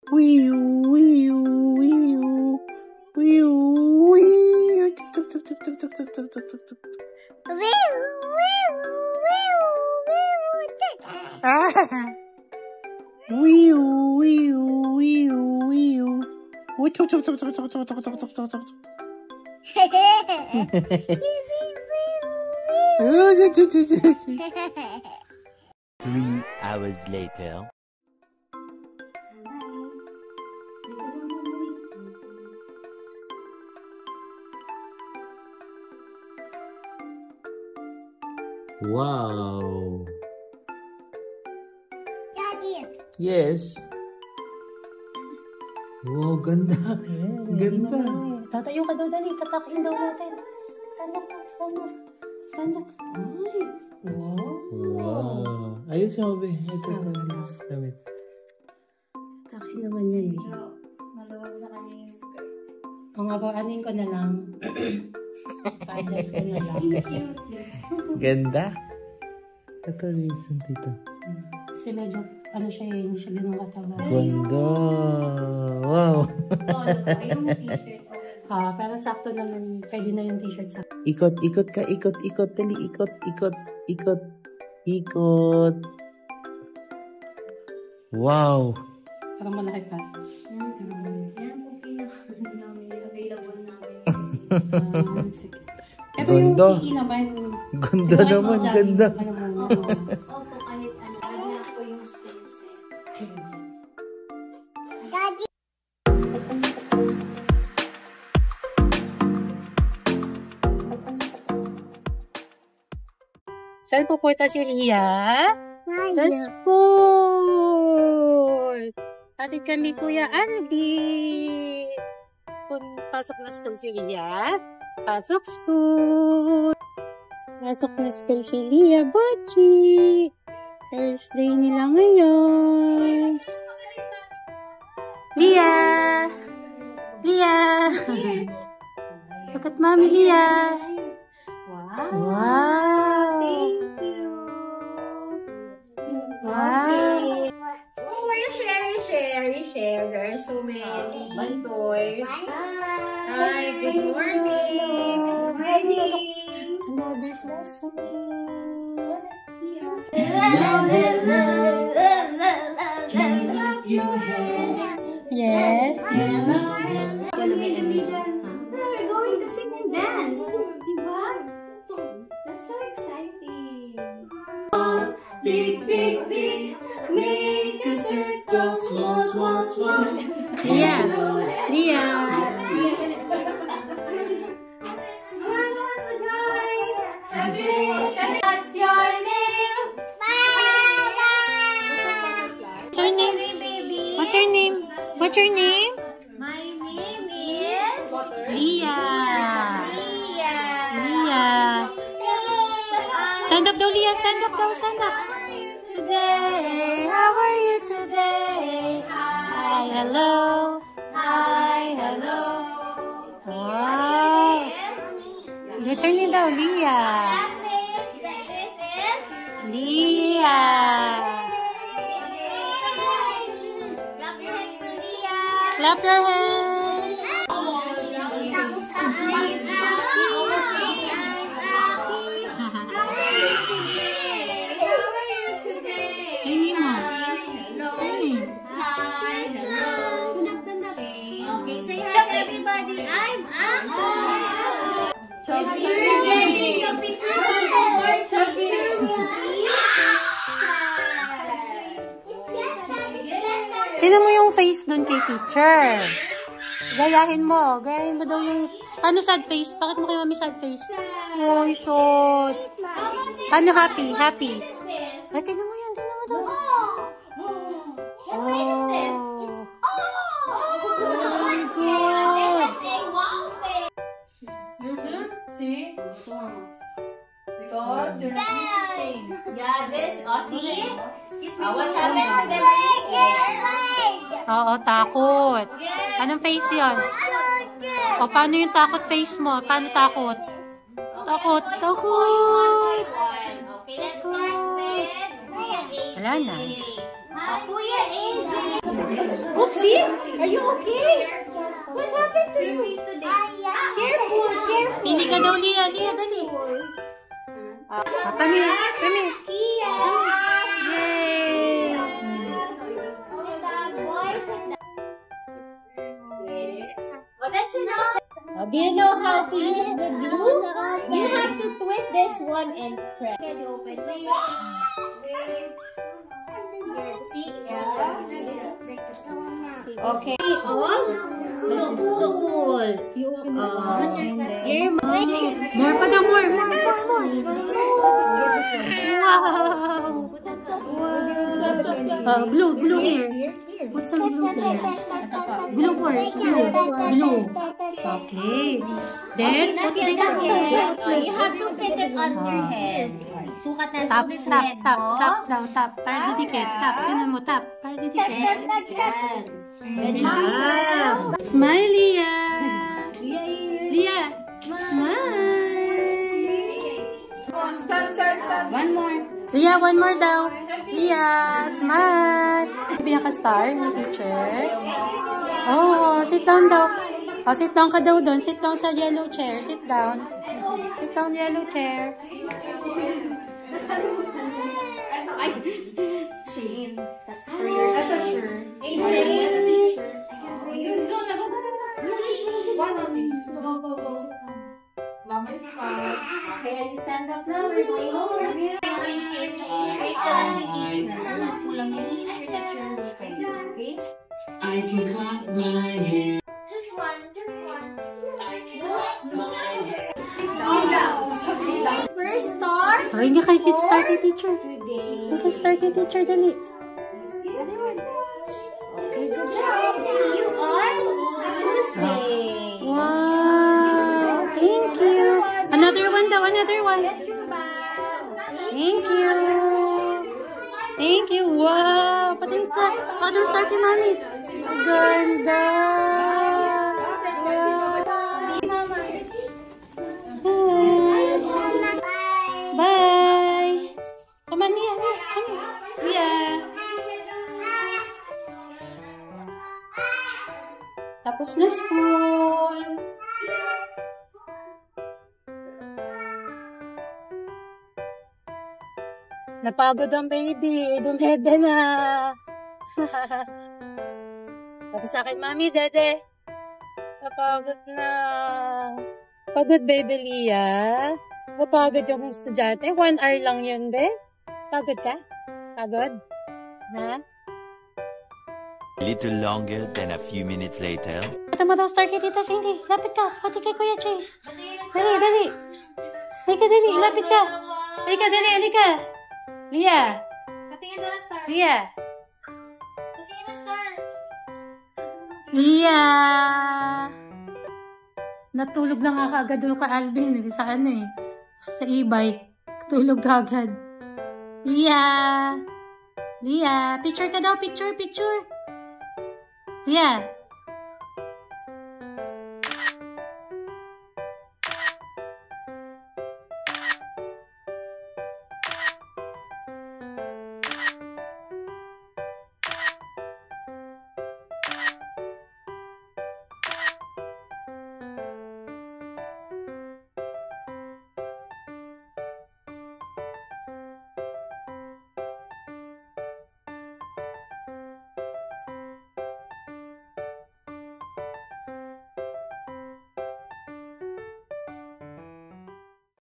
Wiu, wiu, wiu. Wiu, wiu. Tuk, tuk, tuk, tuk, tuk, tuk, tuk, tuk, tuk, tuk. Wiu, wiu, wiu, wiu. Wiu, wiu, wiu, wiu. Tuk, tuk, tuk, tuk, tuk, tuk, tuk, tuk, tuk, tuk, tuk. 3 hours later. Wow. Daddy. Yes. Wow, ganda. Ganda. Tatayo ka daw, dali. Katakin daw natin. Stand up, stand up. Stand up. Ay. Wow. Wow. Ayos mo, be. Ito. Damit. Katakin naman yan eh. Maluwag sa kanya yung skirt. O nga ba, anin ko na lang. Pa-adjust ko na lang. Ganda. Ito, reason dito. Kasi medyo, ano siya eh, hindi siya ganun kataba. Ganda. Wow. Ayaw mo t-shirt. Pero sakto naman, pwede na yung t-shirt sa. Ikot, ikot ka, ikot, ikot. Dali, ikot, ikot, ikot, ikot. Wow. Parang malaki pa. Yan po pinaka-available namin. Sige. Pero yung Ganda. PE naman. Ganda naman, ganda. Opo, kahit ano. Kaya po yung skills. Daddy. Saan pupunta si Ria? Sa school! Atin kami Kuya Albi. Pasok na school si Ria. Pasok school. Pasok na school si Ria Bochi. First day nila ngayon. Ria! Ria! Look at Mommy Ria. Wow! Wow! Share. There are so many toys. Hi, good morning. Good morning. Another lesson. Yes. We're going to sing and dance. Diba? That's so exciting. Big, big, big. Make a circle. Small, small, small. Lia. Lia. What's your name? What's your name? Baby. What's your name? What's your name? My name is Lia. Lia. Lia. Stand up daw, Lia. Stand up daw. Stand up. Today, how are you today? Hi, hello. Hi, hello. Wow. What's your name daw, Lia? This is Lia. Clap your hands for Lia. Clap your hands. Tingin mo. Tingin. Okay, say hi to everybody. I'm Axel. Representing the pictures of our teacher will be Tingnan mo yung face dun kay teacher. Gayahin mo. Gayahin mo daw yung... Ano sad face? Bakit mo kay mami sad face? Oy, shot. Ano happy? Happy. Ay, tingnan mo yan. Tingnan mo daw. Oh. Very good. See? Because you're missing. Yeah, this. Oh, see? What happened to the face? Oo, takot. Anong face yun? O, paano yung takot face mo? Paano takot? Takot. Takot. Okay, let's start with Wala na. Kuya AJ. Oopsie, are you okay? What happened to you? Careful, careful. Pili ka daw, Lia. Lia, dali. Come here. Come here. Yay! Oh, that's enough. Do you know how to use the glue? You have to twist this one and press. Okay, open. So you see? Okay. On the tool. Here, More pa daw, more. Wow. Glue here. Put some glue here. Glue first. Glue. Okay. Then, put this here. You have to fit it on your head. Sukat na Tap, sa tap, head tap, mo. tap daw, tap. Para didikit. Tap. Ganun mo, tap. Para didikit. Yan. Wow. Smile, Lia. Lia. Smile. One more. Lia, one more daw. Lia, smile. Biyak ka star, ni teacher. Oh, sit down daw. Oh, sit down ka daw doon. Sit down sa yellow chair. Sit down. Sit down, yellow chair. Ay, Shane, that's for your teacher. Hey, Shane. Mama is fast. Okay, stand up now. We're going home. Wait lang, kulang yung teacher. Okay? I can clap my hands. Just one. First star Oh, hindi ka star kay teacher. today. Hindi ka star kay teacher, dali. Good job. See you on Tuesday. Wow. Thank you. Another one daw, another one. Thank you. Thank you. Wow. Pati yung star. Other star kay mami. Ang ganda. Wow. Bye. Come on, Lia. Come on. Lia. Tapos na school. Napagod ang baby. Dumede na. Tapos sa akin, Mami, Dede. Napagod na. Pagod, baby Lia. Napagod yung estudyante. 1 hour lang yun, be. Pagod ka? Pagod? Ha? A little longer than a few minutes later. Ito mo daw, star kay Tita Cindy. Lapit ka. Pati kay Kuya Chase. Dali, dali. Halika, dali. Lapit ka. Halika, dali. Halika. Lia. Patingin doon ang star. Lia. Patingin ang star. Lia. Natulog lang nga kaagad doon ka Alvin. Sa ano eh. Sa e-bike. Tulog agad. Lia. Lia. Picture ka daw. Picture. Lia.